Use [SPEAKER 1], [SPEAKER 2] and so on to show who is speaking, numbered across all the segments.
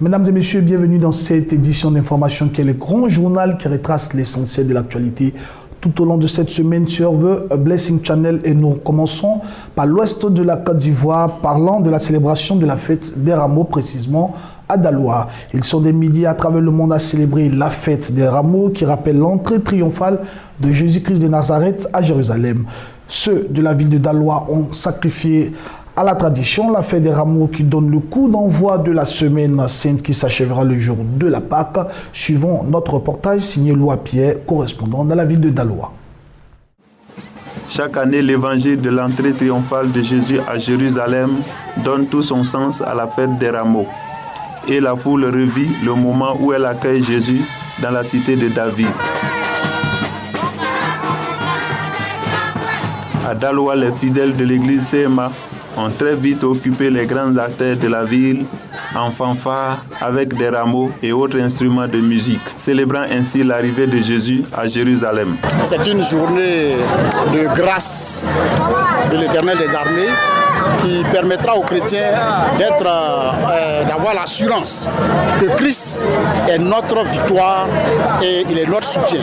[SPEAKER 1] Mesdames et messieurs, bienvenue dans cette édition d'information qui est le grand journal qui retrace l'essentiel de l'actualité tout au long de cette semaine sur The Blessing Channel. Et nous commençons par l'ouest de la Côte d'Ivoire, parlant de la célébration de la fête des Rameaux, précisément à Daloa. Ils sont des milliers à travers le monde à célébrer la fête des Rameaux qui rappelle l'entrée triomphale de Jésus-Christ de Nazareth à Jérusalem. Ceux de la ville de Daloa ont sacrifié à la tradition la fête des Rameaux qui donne le coup d'envoi de la semaine sainte qui s'achèvera le jour de la Pâque. Suivons notre reportage signé Louis Pierre, correspondant dans la ville de Daloa.
[SPEAKER 2] Chaque année, l'évangile de l'entrée triomphale de Jésus à Jérusalem donne tout son sens à la fête des Rameaux. Et la foule revit le moment où elle accueille Jésus dans la cité de David. À Daloa, les fidèles de l'église CMA ont très vite occupé les grandes artères de la ville en fanfare avec des rameaux et autres instruments de musique, célébrant ainsi l'arrivée de Jésus à Jérusalem.
[SPEAKER 3] C'est une journée de grâce de l'Éternel des armées qui permettra aux chrétiens d'avoir l'assurance que Christ est notre victoire et il est notre soutien.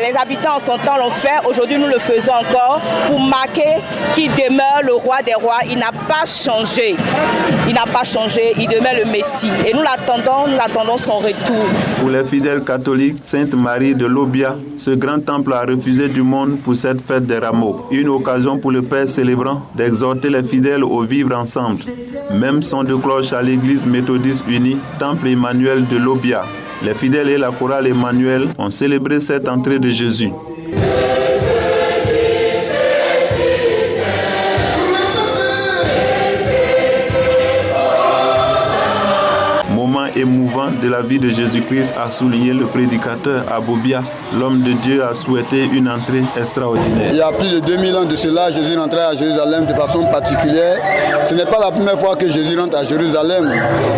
[SPEAKER 4] Les habitants en son temps l'ont fait, aujourd'hui nous le faisons encore pour marquer qu'il demeure le roi des rois. Il n'a pas changé, il demeure le Messie et nous l'attendons son retour.
[SPEAKER 2] Pour les fidèles catholiques, Sainte Marie de Lobia, ce grand temple a refusé du monde pour cette fête des Rameaux. Une occasion pour le Père célébrant d'exhorter les fidèles au vivre ensemble. Même son de cloche à l'église méthodiste unie, Temple Emmanuel de Lobia. Les fidèles et la chorale Emmanuel ont célébré cette entrée de Jésus. Moment émouvant de la vie de Jésus-Christ a souligné le prédicateur Abobia. L'homme de Dieu a souhaité une entrée extraordinaire.
[SPEAKER 3] Il y a plus de 2000 ans de cela, Jésus rentrait à Jérusalem de façon particulière. Ce n'est pas la première fois que Jésus rentre à Jérusalem,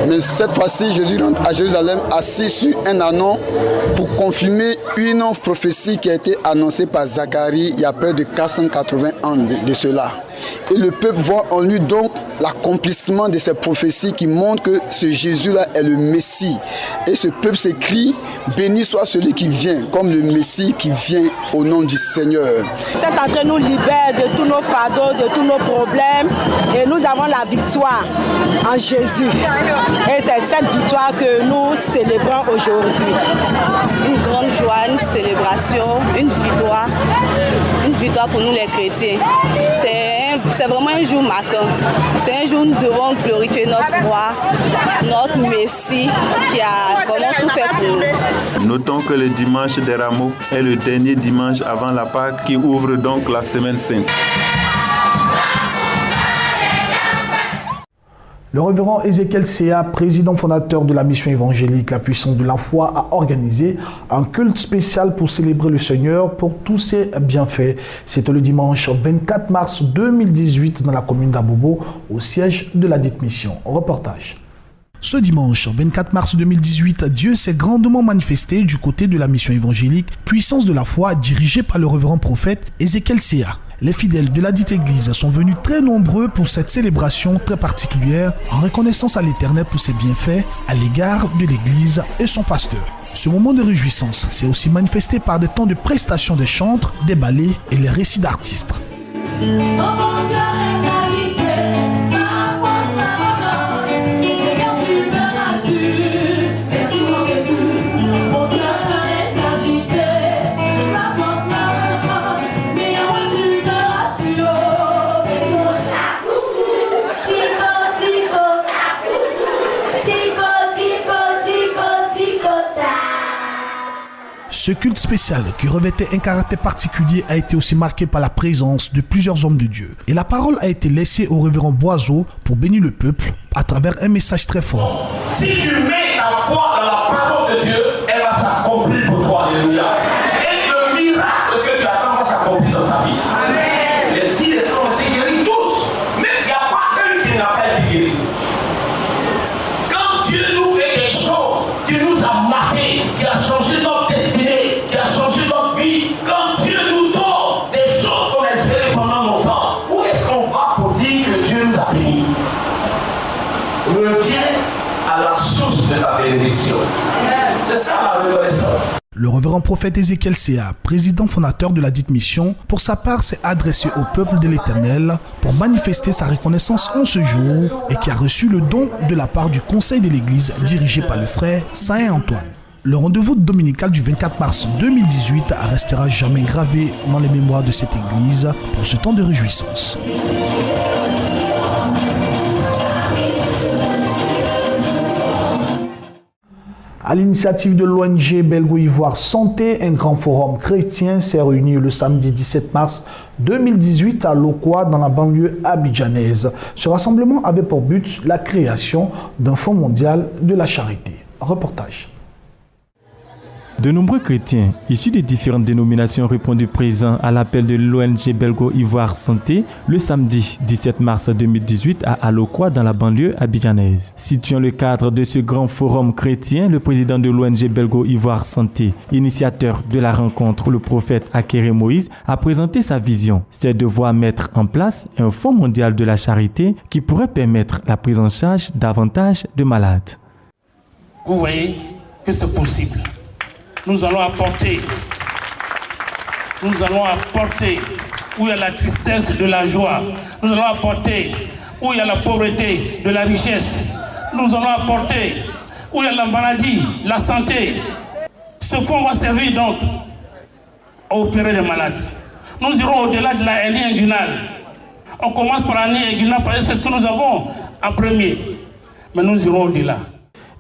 [SPEAKER 3] mais cette fois-ci, Jésus rentre à Jérusalem assis sur un ânon pour confirmer une prophétie qui a été annoncée par Zacharie il y a près de 480 ans de cela. Et le peuple voit en lui donc l'accomplissement de ces prophéties qui montrent que ce Jésus-là est le Messie. Et ce peuple s'écrie, béni soit celui qui vient, comme le Messie qui vient au nom du Seigneur.
[SPEAKER 4] Cette entrée nous libère de tous nos fardeaux, de tous nos problèmes et nous avons la victoire en Jésus. Et c'est cette victoire que nous célébrons aujourd'hui.
[SPEAKER 5] Une grande joie, une célébration, une victoire pour nous les chrétiens. C'est vraiment un jour marquant. C'est un jour où nous devons glorifier notre roi, notre Messie qui a vraiment tout fait pour nous.
[SPEAKER 2] Notons que le dimanche des Rameaux est le dernier dimanche avant la Pâque qui ouvre donc la semaine sainte.
[SPEAKER 1] Le révérend Ézéchiel Séa, président fondateur de la mission évangélique La Puissance de la Foi, a organisé un culte spécial pour célébrer le Seigneur pour tous ses bienfaits. C'était le dimanche 24 mars 2018 dans la commune d'Abobo, au siège de la dite mission. Reportage. Ce dimanche 24 mars 2018, Dieu s'est grandement manifesté du côté de la mission évangélique Puissance de la Foi dirigée par le révérend prophète Ézéchiel Séa. Les fidèles de la dite église sont venus très nombreux pour cette célébration très particulière en reconnaissance à l'Éternel pour ses bienfaits à l'égard de l'église et son pasteur. Ce moment de réjouissance s'est aussi manifesté par des temps de prestation des chantres, des ballets et les récits d'artistes. Ce culte spécial qui revêtait un caractère particulier a été aussi marqué par la présence de plusieurs hommes de Dieu. Et la parole a été laissée au révérend Boiseau pour bénir le peuple à travers un message très fort.
[SPEAKER 6] Si tu mets ta foi dans la parole de Dieu, elle va s'accomplir pour toi. Alléluia. Et le miracle que tu attends va s'accomplir dans ta vie. Les 10 lépreux ont été guéris tous, mais il n'y a pas un qui n'a pas été guéri. Quand Dieu nous fait quelque chose qui nous a marqués, qui a changé notre destinée, qui a changé notre vie, quand Dieu nous donne des choses qu'on espérait pendant longtemps, où est-ce qu'on va pour dire que Dieu nous a bénis? Reviens ça la reconnaissance.
[SPEAKER 1] Le révérend prophète Ézéchiel Séa, président fondateur de la dite mission, pour sa part s'est adressé au peuple de l'Éternel pour manifester sa reconnaissance en ce jour et qui a reçu le don de la part du conseil de l'Église dirigé par le frère Saint-Antoine. Le rendez-vous dominical du 24 mars 2018 restera jamais gravé dans les mémoires de cette Église pour ce temps de réjouissance. À l'initiative de l'ONG Belgo-Ivoire Santé, un grand forum chrétien s'est réuni le samedi 17 mars 2018 à Lokwa dans la banlieue abidjanaise. Ce rassemblement avait pour but la création d'un fonds mondial de la charité. Reportage.
[SPEAKER 7] De nombreux chrétiens issus des différentes dénominations ont répondu présents à l'appel de l'ONG Belgo-Ivoire Santé le samedi 17 mars 2018 à Alokwa dans la banlieue abidjanaise. Situant le cadre de ce grand forum chrétien, le président de l'ONG Belgo-Ivoire Santé, initiateur de la rencontre, le prophète Akere Moïse, a présenté sa vision. C'est de voir mettre en place un fonds mondial de la charité qui pourrait permettre la prise en charge davantage de malades.
[SPEAKER 8] Vous voyez que c'est possible. Nous allons apporter où il y a la tristesse de la joie. Nous allons apporter où il y a la pauvreté de la richesse. Nous allons apporter où il y a la maladie, la santé. Ce fonds va servir donc à opérer les malades. Nous irons au-delà de la hernie inguinale. On commence par la hernie inguinale parce que c'est ce que nous avons en premier. Mais nous irons au-delà.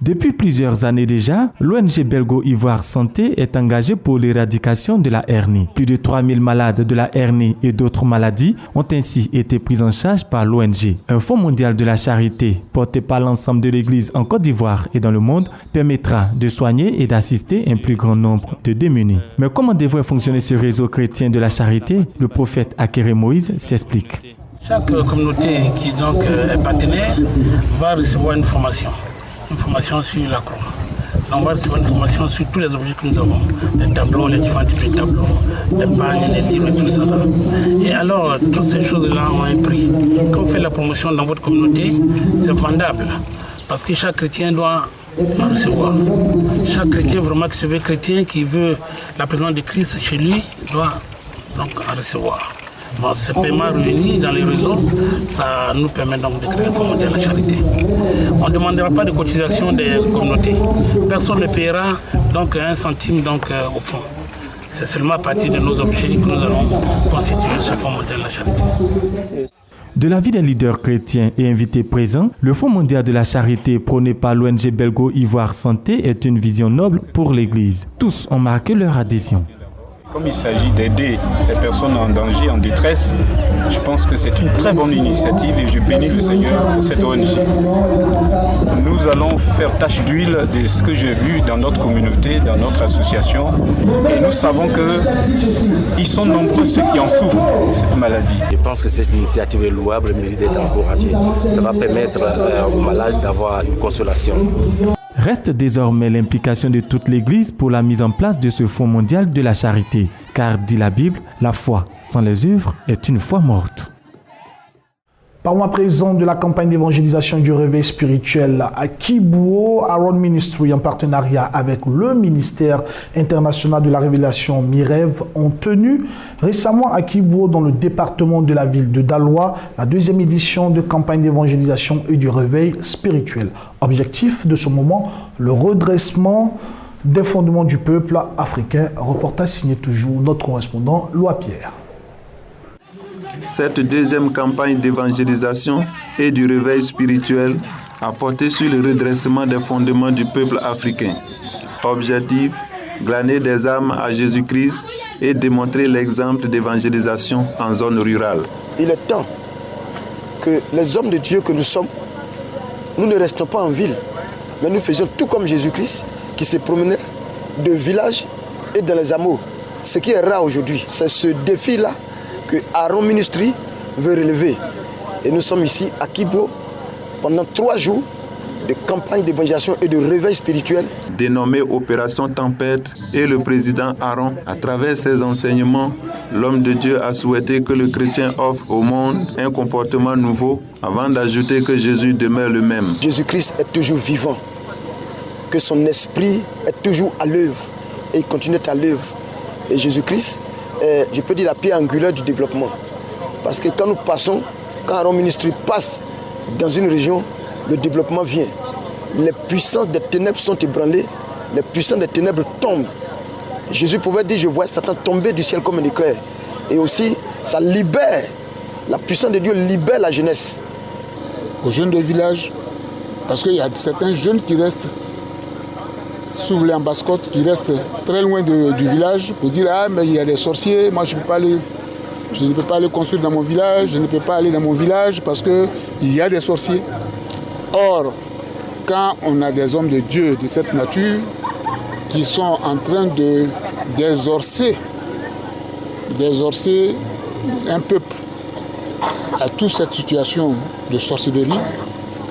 [SPEAKER 7] Depuis plusieurs années déjà, l'ONG Belgo-Ivoire Santé est engagée pour l'éradication de la hernie. Plus de 3000 malades de la hernie et d'autres maladies ont ainsi été pris en charge par l'ONG. Un fonds mondial de la charité porté par l'ensemble de l'Église en Côte d'Ivoire et dans le monde permettra de soigner et d'assister un plus grand nombre de démunis. Mais comment devrait fonctionner ce réseau chrétien de la charité? Le prophète Akere Moïse s'explique.
[SPEAKER 8] Chaque communauté qui donc est partenaire va recevoir une formation sur la croix. On va recevoir une formation sur tous les objets que nous avons, les tableaux, les différents types de tableaux, les pagnes, les livres et tout ça. Et alors, toutes ces choses-là ont un prix. Quand vous faites la promotion dans votre communauté, c'est vendable. Parce que chaque chrétien doit en recevoir. Chaque chrétien, vraiment qui se veut chrétien, qui veut la présence de Christ chez lui, doit donc en recevoir. Bon, ces paiements réunis dans les réseaux, ça nous permet donc de créer le fonds mondial de la charité. On ne demandera pas de cotisation des communautés. Personne ne paiera donc un centime donc, au fond. C'est seulement à partir de nos objets que nous allons constituer ce fonds mondial de la charité.
[SPEAKER 7] De l'avis des leaders chrétiens et invités présents, le Fonds mondial de la charité prôné par l'ONG Belgo-Ivoire Santé est une vision noble pour l'Église. Tous ont marqué leur adhésion.
[SPEAKER 9] Comme il s'agit d'aider les personnes en danger, en détresse, je pense que c'est une très bonne initiative et je bénis le Seigneur pour cette ONG. Nous allons faire tache d'huile de ce que j'ai vu dans notre communauté, dans notre association. Et nous savons qu'ils sont nombreux ceux qui en souffrent de cette maladie.
[SPEAKER 10] Je pense que cette initiative est louable et mérite d'être encouragée. Ça va permettre aux malades d'avoir une consolation.
[SPEAKER 7] Reste désormais l'implication de toute l'Église pour la mise en place de ce Fonds mondial de la charité. Car, dit la Bible, la foi sans les œuvres est une foi morte.
[SPEAKER 1] Parlons à présent de la campagne d'évangélisation du réveil spirituel à Kibouo, Aaron Ministry, en partenariat avec le ministère international de la révélation MIREV, ont tenu récemment à Kibouo, dans le département de la ville de Daloa, la deuxième édition de campagne d'évangélisation et du réveil spirituel. Objectif de ce moment, le redressement des fondements du peuple africain. Reportage signé toujours notre correspondant Loa Pierre.
[SPEAKER 2] Cette deuxième campagne d'évangélisation et du réveil spirituel a porté sur le redressement des fondements du peuple africain. Objectif, glaner des âmes à Jésus-Christ et démontrer l'exemple d'évangélisation en zone rurale.
[SPEAKER 11] Il est temps que les hommes de Dieu que nous sommes, nous ne restons pas en ville, mais nous faisons tout comme Jésus-Christ qui se promenait de village et dans les hameaux. Ce qui est rare aujourd'hui, c'est ce défi-là que Aaron Ministry veut relever. Et nous sommes ici à Kibouo pendant 3 jours de campagne d'évangélisation et de réveil spirituel.
[SPEAKER 2] Dénommé Opération Tempête, et le président Aaron, à travers ses enseignements, l'homme de Dieu a souhaité que le chrétien offre au monde un comportement nouveau avant d'ajouter que Jésus demeure le même.
[SPEAKER 11] Jésus-Christ est toujours vivant. que son esprit est toujours à l'œuvre et il continue à l'œuvre. Et Jésus-Christ est, je peux dire, la pierre angulaire du développement. Parce que quand nous passons, quand un ministre passe dans une région, le développement vient. Les puissances des ténèbres sont ébranlées, les puissances des ténèbres tombent. Jésus pouvait dire, je vois Satan tomber du ciel comme un éclair. Et aussi, ça libère, la puissance de Dieu libère la jeunesse.
[SPEAKER 12] Aux jeunes de village, parce qu'il y a certains jeunes qui restent souvent en basse-côte, qui restent très loin du village pour dire, ah mais il y a des sorciers, moi je ne peux pas aller construire dans mon village, je ne peux pas aller dans mon village parce qu'il y a des sorciers. Or, quand on a des hommes de Dieu de cette nature qui sont en train de désorcer un peuple à toute cette situation de sorcellerie,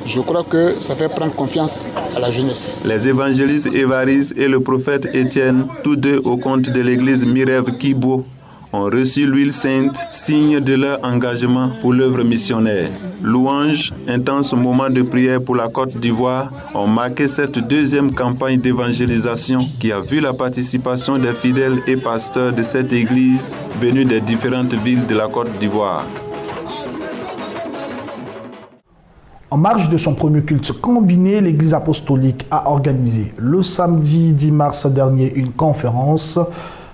[SPEAKER 12] je crois que ça fait prendre confiance à la jeunesse.
[SPEAKER 2] Les évangélistes Évariste et le prophète Étienne, tous deux au compte de l'église Mirève Kibo, ont reçu l'huile sainte, signe de leur engagement pour l'œuvre missionnaire. Louanges, intenses moments de prière pour la Côte d'Ivoire ont marqué cette deuxième campagne d'évangélisation qui a vu la participation des fidèles et pasteurs de cette église venus des différentes villes de la Côte d'Ivoire.
[SPEAKER 1] En marge de son premier culte combiné, l'Église apostolique a organisé le samedi 10 mars dernier une conférence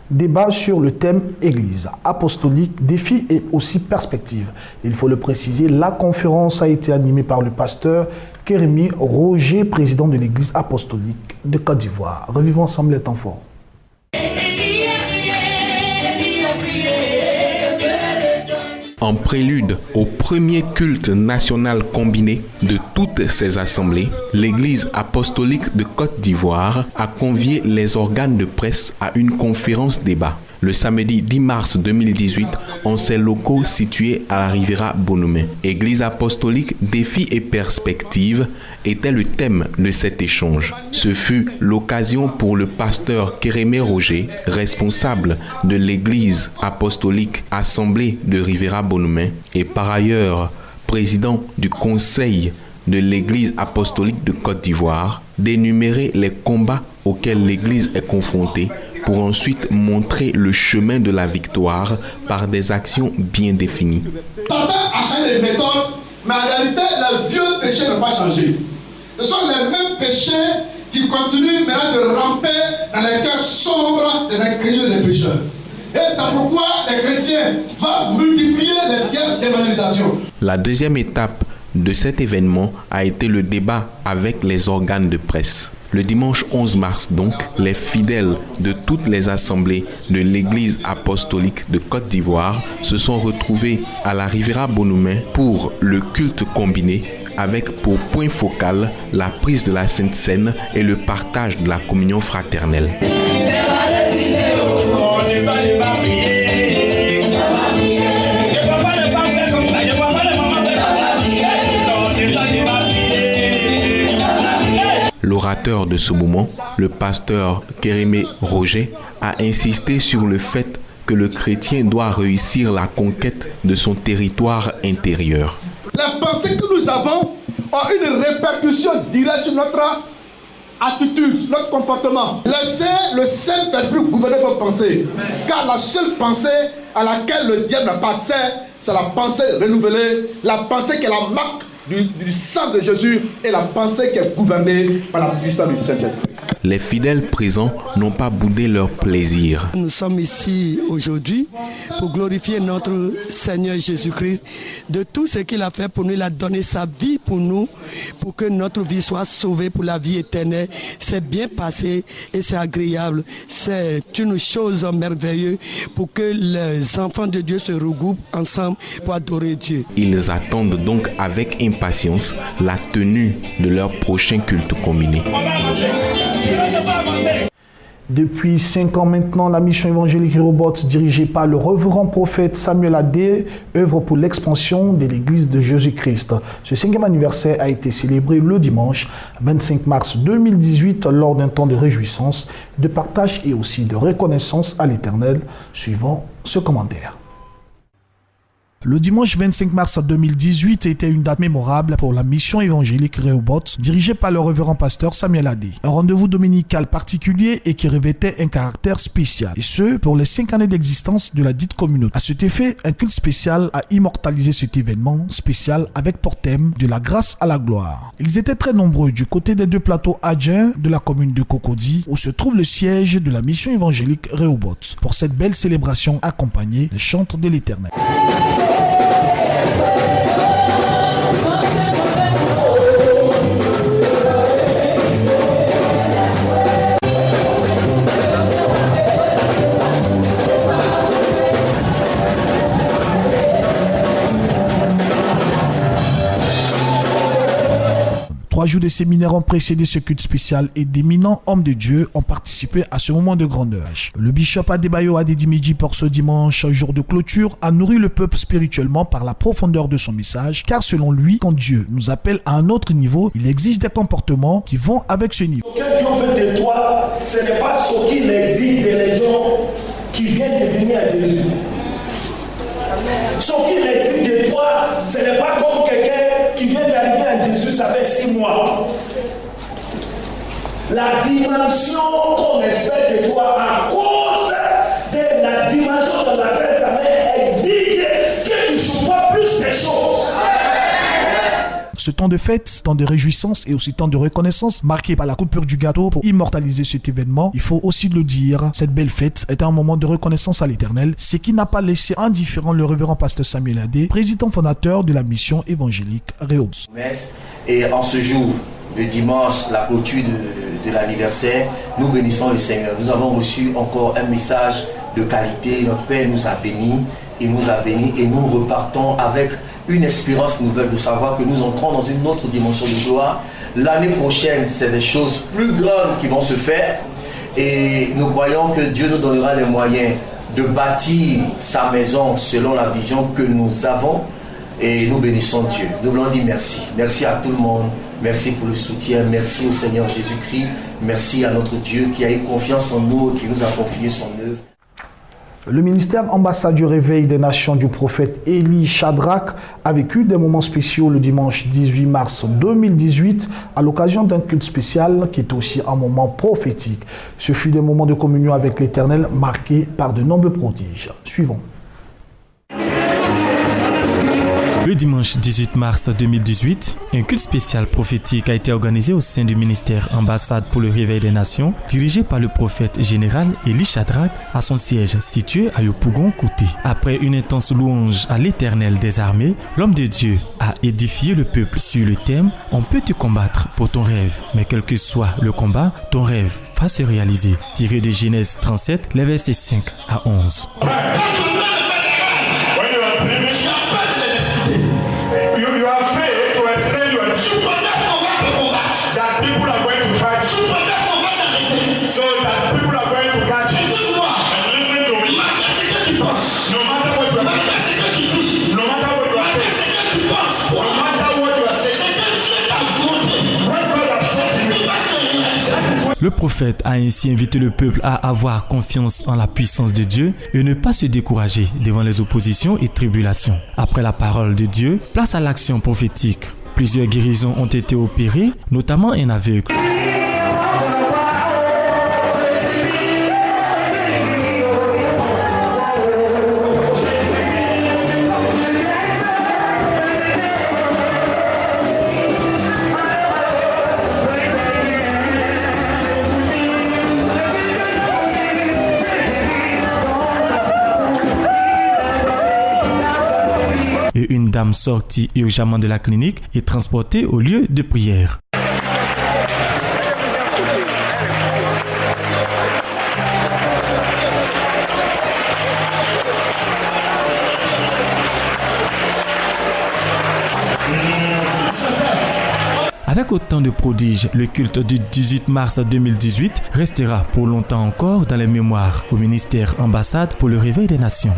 [SPEAKER 1] débat sur le thème Église apostolique, défis et aussi perspectives. Il faut le préciser, la conférence a été animée par le pasteur Kérémie Roger, président de l'Église apostolique de Côte d'Ivoire. Revivons ensemble les temps forts.
[SPEAKER 13] En prélude au premier culte national combiné de toutes ces assemblées, l'Église apostolique de Côte d'Ivoire a convié les organes de presse à une conférence débat. Le samedi 10 mars 2018, en ses locaux situés à la Riviera Bonhomie. Église apostolique, défis et perspectives était le thème de cet échange. Ce fut l'occasion pour le pasteur Kérémie Roger, responsable de l'Église apostolique Assemblée de Riviera Bonhomie et par ailleurs président du conseil de l'Église apostolique de Côte d'Ivoire, d'énumérer les combats auxquels l'Église est confrontée pour ensuite montrer le chemin de la victoire par des actions bien définies.
[SPEAKER 14] Satan a changé les méthodes, mais en réalité, les vieux péchés n'ont pas changé. Ce sont les mêmes péchés qui continuent maintenant de ramper dans les cœurs sombres des incrédules et des pécheurs. Et c'est pourquoi les chrétiens vont multiplier les sièges d'évangélisation.
[SPEAKER 13] La deuxième étape de cet événement a été le débat avec les organes de presse. Le dimanche 11 mars donc, les fidèles de toutes les assemblées de l'Église apostolique de Côte d'Ivoire se sont retrouvés à la Riviera Bonhomie pour le culte combiné avec pour point focal la prise de la Sainte Seine et le partage de la communion fraternelle. L'orateur de ce moment, le pasteur Kérémie Roger, a insisté sur le fait que le chrétien doit réussir la conquête de son territoire intérieur.
[SPEAKER 14] Les pensées que nous avons ont une répercussion directe sur notre attitude, notre comportement. Laissez le Saint-Esprit gouverner vos pensées, car la seule pensée à laquelle le diable n'a pas accès, c'est la pensée renouvelée, la pensée qui est la marque du sang de Jésus et la pensée qui est gouvernée par la puissance du Saint-Esprit.
[SPEAKER 13] Les fidèles présents n'ont pas boudé leur plaisir.
[SPEAKER 15] Nous sommes ici aujourd'hui pour glorifier notre Seigneur Jésus-Christ de tout ce qu'il a fait pour nous. Il a donné sa vie pour nous, pour que notre vie soit sauvée pour la vie éternelle. C'est bien passé et c'est agréable. C'est une chose merveilleuse pour que les enfants de Dieu se regroupent ensemble pour adorer Dieu.
[SPEAKER 13] Ils attendent donc avec impatience la tenue de leur prochain culte combiné.
[SPEAKER 1] Depuis 5 ans maintenant, la mission évangélique Rehoboth, dirigée par le révérend prophète Samuel Adé, œuvre pour l'expansion de l'Église de Jésus-Christ. Ce 5e anniversaire a été célébré le dimanche 25 mars 2018 lors d'un temps de réjouissance, de partage et aussi de reconnaissance à l'Éternel, suivant ce commentaire. Le dimanche 25 mars 2018 était une date mémorable pour la mission évangélique Rehoboth, dirigée par le révérend pasteur Samuel Adé. Un rendez-vous dominical particulier et qui revêtait un caractère spécial. Et ce, pour les 5 années d'existence de la dite communauté. À cet effet, un culte spécial a immortalisé cet événement spécial avec pour thème de la grâce à la gloire. Ils étaient très nombreux du côté des 2 plateaux adjoints de la commune de Cocody, où se trouve le siège de la mission évangélique Rehoboth, pour cette belle célébration accompagnée des chants de l'Éternel. Trois jours de séminaire ont précédé ce culte spécial et d'éminents hommes de Dieu ont participé à ce moment de grandeur. Le bishop Adebayo Adedimiji pour ce dimanche, jour de clôture, a nourri le peuple spirituellement par la profondeur de son message, car selon lui, quand Dieu nous appelle à un autre niveau, il exige des comportements qui vont avec ce niveau.
[SPEAKER 16] Ce que Dieu veut de toi, ce n'est pas ce qu'il exige des gens qui viennent de venir à Jésus. Ce qu'il exige de toi, ce n'est pas comme quelqu'un qui vient d'arriver à Jésus, ça fait 6 mois. La dimension qu'on espère de toi à cause de la dimension dans laquelle ta mère exige que tu supportes plus de choses.
[SPEAKER 1] Ce temps de fête, temps de réjouissance et aussi temps de reconnaissance marqué par la coupure du gâteau pour immortaliser cet événement, il faut aussi le dire, cette belle fête est un moment de reconnaissance à l'Éternel, ce qui n'a pas laissé indifférent le révérend pasteur Samuel Adé, président fondateur de la mission évangélique Rehoboth.
[SPEAKER 17] Et en ce jour de dimanche, la clôture de l'anniversaire, nous bénissons le Seigneur. Nous avons reçu encore un message de qualité. Notre Père nous a bénis et nous repartons avec une espérance nouvelle de savoir que nous entrons dans une autre dimension de gloire. L'année prochaine, c'est des choses plus grandes qui vont se faire et nous croyons que Dieu nous donnera les moyens de bâtir sa maison selon la vision que nous avons et nous bénissons Dieu. Nous voulons dire merci. Merci à tout le monde. Merci pour le soutien. Merci au Seigneur Jésus-Christ. Merci à notre Dieu qui a eu confiance en nous et qui nous a confié son œuvre.
[SPEAKER 1] Le ministère ambassade du réveil des nations du prophète Élie Shadrach a vécu des moments spéciaux le dimanche 18 mars 2018 à l'occasion d'un culte spécial qui est aussi un moment prophétique. Ce fut des moments de communion avec l'Éternel marqués par de nombreux prodiges. Suivons.
[SPEAKER 7] Le dimanche 18 mars 2018, un culte spécial prophétique a été organisé au sein du ministère ambassade pour le réveil des nations, dirigé par le prophète général Élie Shadrach à son siège situé à Yopougon-Kouté. Après une intense louange à l'Éternel des armées, l'homme de Dieu a édifié le peuple sur le thème « On peut te combattre pour ton rêve, mais quel que soit le combat, ton rêve va se réaliser » tiré de Genèse 37, les versets 5 à 11. Le prophète a ainsi invité le peuple à avoir confiance en la puissance de Dieu et ne pas se décourager devant les oppositions et tribulations. Après la parole de Dieu, place à l'action prophétique. Plusieurs guérisons ont été opérées, notamment un aveugle. Et une dame sortie urgemment de la clinique et transportée au lieu de prière. Avec autant de prodiges, le culte du 18 mars 2018 restera pour longtemps encore dans les mémoires au ministère ambassade pour le réveil des nations.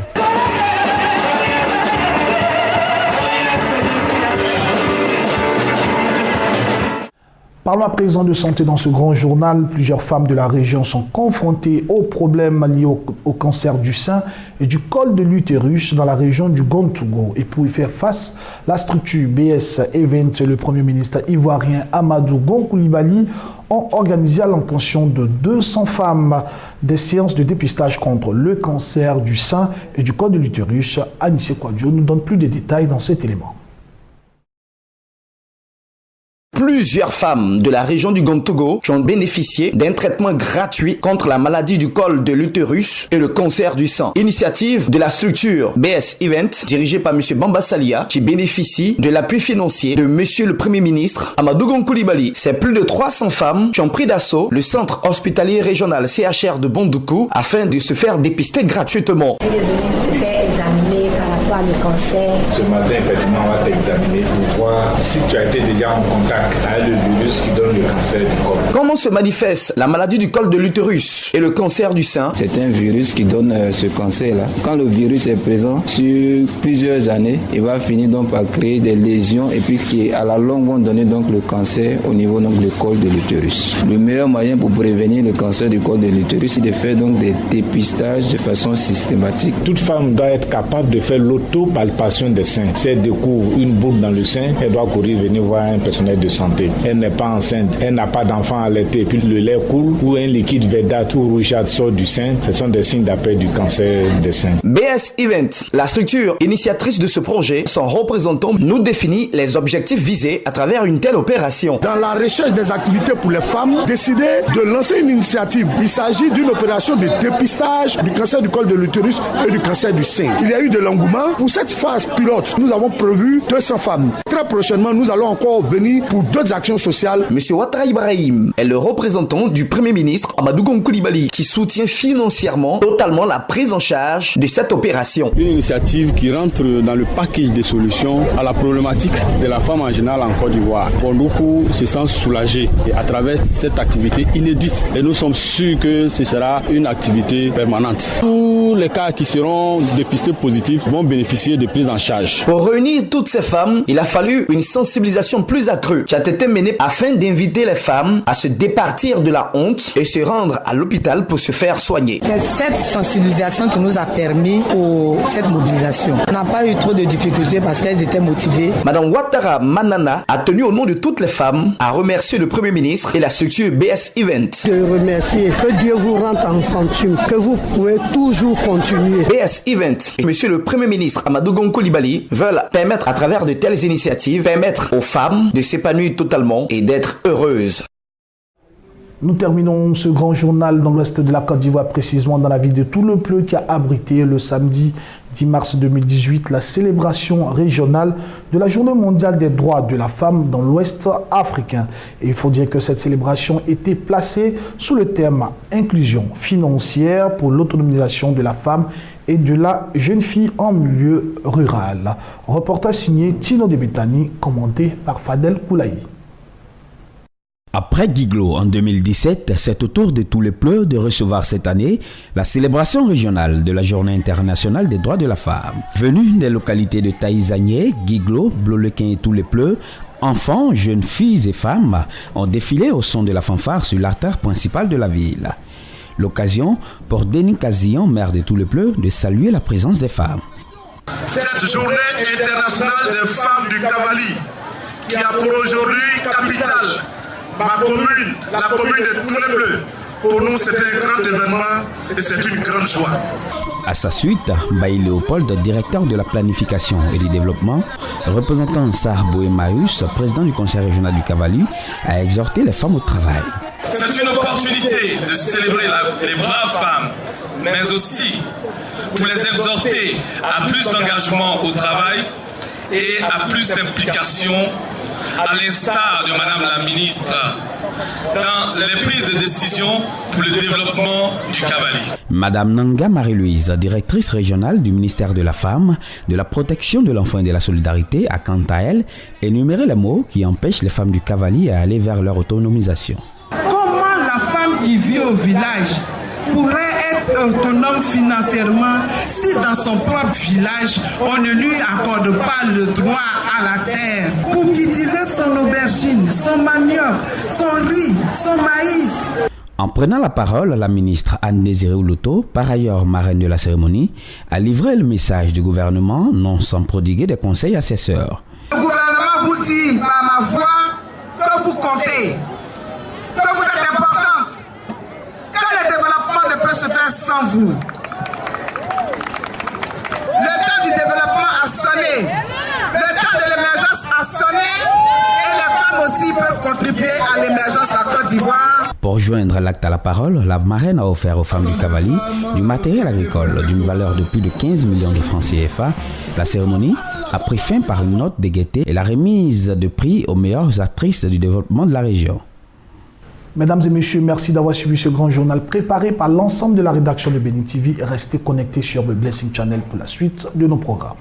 [SPEAKER 1] Parlons à présent de santé dans ce grand journal. Plusieurs femmes de la région sont confrontées aux problèmes liés au cancer du sein et du col de l'utérus dans la région du Gontougo. Et pour y faire face, la structure BS Event et le Premier ministre ivoirien Amadou Gon Coulibaly ont organisé à l'intention de 200 femmes des séances de dépistage contre le cancer du sein et du col de l'utérus. Anissé Kwadjo nous donne plus de détails dans cet élément.
[SPEAKER 18] Plusieurs femmes de la région du Gontougo ont bénéficié d'un traitement gratuit contre la maladie du col de l'utérus et le cancer du sein. Initiative de la structure BS Event, dirigée par M. Bamba Salia, qui bénéficie de l'appui financier de M. le Premier ministre Amadou Gon Coulibaly. C'est plus de 300 femmes qui ont pris d'assaut le centre hospitalier régional CHR de Bondoukou afin de se faire dépister gratuitement.
[SPEAKER 19] Il est venu se faire examiner par rapport au cancer.
[SPEAKER 20] Ce matin, effectivement, on va t'examiner pour voir si tu as été déjà en contact avec le virus qui donne le cancer du col.
[SPEAKER 18] Comment se manifeste la maladie du col de l'utérus et le cancer du sein?
[SPEAKER 21] C'est un virus qui donne ce cancer-là. Quand le virus est présent sur plusieurs années, il va finir donc par créer des lésions et puis qui à la longue vont donner donc le cancer au niveau donc du col de l'utérus. Le meilleur moyen pour prévenir le cancer du col de l'utérus, c'est de faire donc des dépistages de façon systématique.
[SPEAKER 20] Toute femme doit être capable de faire l'autopalpation des seins. Si elle découvre une boule dans le sein, elle doit courir venir voir un personnel de santé. Elle n'est pas enceinte, elle n'a pas d'enfant allaité, puis le lait coule ou un liquide verdâtre ou rougeâtre sort du sein, ce sont des signes d'appel du cancer des seins.
[SPEAKER 18] BS Event, la structure initiatrice de ce projet, son représentant nous définit les objectifs visés à travers une telle opération.
[SPEAKER 14] Dans la recherche des activités pour les femmes, décidé de lancer une initiative. Il s'agit d'une opération de dépistage du cancer du col de l'utérus et du cancer du sein. Il y a eu de l'engouement. Pour cette phase pilote, nous avons prévu 200 femmes. Très prochainement, nous allons encore venir pour d'autres actions sociales.
[SPEAKER 18] Monsieur Ouattara Ibrahim est le représentant du Premier ministre Amadou Gon Coulibaly qui soutient financièrement totalement la prise en charge de cette opération.
[SPEAKER 22] Une initiative qui rentre dans le package des solutions à la problématique de la femme en général en Côte d'Ivoire. Bondoukou se sent soulagé à travers cette activité inédite et nous sommes sûrs que ce sera une activité permanente. Tous les cas qui seront dépistés positifs vont bénéficier de prise en charge.
[SPEAKER 18] Pour réunir toutes ces femmes, il a fallu une sensibilisation plus accrue qui a été menée afin d'inviter les femmes à se départir de la honte et se rendre à l'hôpital pour se faire soigner.
[SPEAKER 23] C'est cette sensibilisation qui nous a permis cette mobilisation. On n'a pas eu trop de difficultés parce qu'elles étaient motivées.
[SPEAKER 18] Madame Ouattara Manana a tenu au nom de toutes les femmes à remercier le Premier ministre et la structure BS Event.
[SPEAKER 24] De remercier, que Dieu vous rende en centume, que vous pouvez toujours continuer.
[SPEAKER 18] BS Event et Monsieur le Premier ministre Amadou Gon Coulibaly veulent permettre à travers de telles initiatives, permettre aux femmes de s'épanouir totalement et d'être heureuses.
[SPEAKER 1] Nous terminons ce grand journal dans l'ouest de la Côte d'Ivoire, précisément dans la ville de Toulepleu, qui a abrité le samedi 10 mars 2018 la célébration régionale de la Journée mondiale des droits de la femme dans l'ouest africain. Et il faut dire que cette célébration était placée sous le thème inclusion financière pour l'autonomisation de la femme et de la jeune fille en milieu rural. Reportage signé Tino Debetani, commenté par Fadel Koulaï.
[SPEAKER 25] Après Guiglo en 2017, c'est au tour de Toulepleu de recevoir cette année la célébration régionale de la Journée internationale des droits de la femme. Venus des localités de Taïzanier, Guiglo, Blolequin et Toulepleu, enfants, jeunes filles et femmes ont défilé au son de la fanfare sur l'artère principale de la ville. L'occasion pour Denis Kazillon, maire de Toulepleu, de saluer la présence des femmes.
[SPEAKER 26] Cette journée internationale des femmes du Cavali, qui a pour aujourd'hui capitale ma commune, la commune de Toulepleu, pour nous c'est un grand événement et c'est une grande joie.
[SPEAKER 25] À sa suite, Bailly Léopold, directeur de la planification et du développement, représentant Sarbo et Marius, président du conseil régional du Cavali, a exhorté les femmes au travail.
[SPEAKER 6] C'est une opportunité de célébrer les braves femmes, mais aussi pour les exhorter à plus d'engagement au travail et à plus d'implication, à l'instar de Madame la ministre, dans les prises de décision pour le développement du Cavali.
[SPEAKER 25] Madame Nanga Marie-Louise, directrice régionale du ministère de la Femme, de la Protection de l'Enfant et de la Solidarité, a quant à elle énuméré les mots qui empêchent les femmes du Cavali à aller vers leur autonomisation.
[SPEAKER 27] Comment la femme qui vit au village pourrait être
[SPEAKER 3] autonome financièrement si dans son propre village, on ne lui accorde pas le droit à la terre pour cultiver son aubergine, son manioc, son riz, son maïs.
[SPEAKER 25] En prenant la parole, la ministre Anne-Désirée Oloto, par ailleurs marraine de la cérémonie, a livré le message du gouvernement, non sans prodiguer des conseils à ses sœurs.
[SPEAKER 3] Le gouvernement vous dit par ma voix que vous comptez, que vous êtes importante, que le développement ne peut se faire sans vous. Le temps du développement a sonné, le temps de l'émergence a sonné et les femmes aussi peuvent contribuer à l'émergence de la Côte d'Ivoire.
[SPEAKER 25] Pour joindre l'acte à la parole, la marraine a offert aux femmes du Cavali du matériel agricole d'une valeur de plus de 15 millions de francs CFA. La cérémonie a pris fin par une note de gaieté et la remise de prix aux meilleures actrices du développement de la région.
[SPEAKER 1] Mesdames et messieurs, merci d'avoir suivi ce grand journal préparé par l'ensemble de la rédaction de Béni TV. Restez connectés sur le Blessing Channel pour la suite de nos programmes.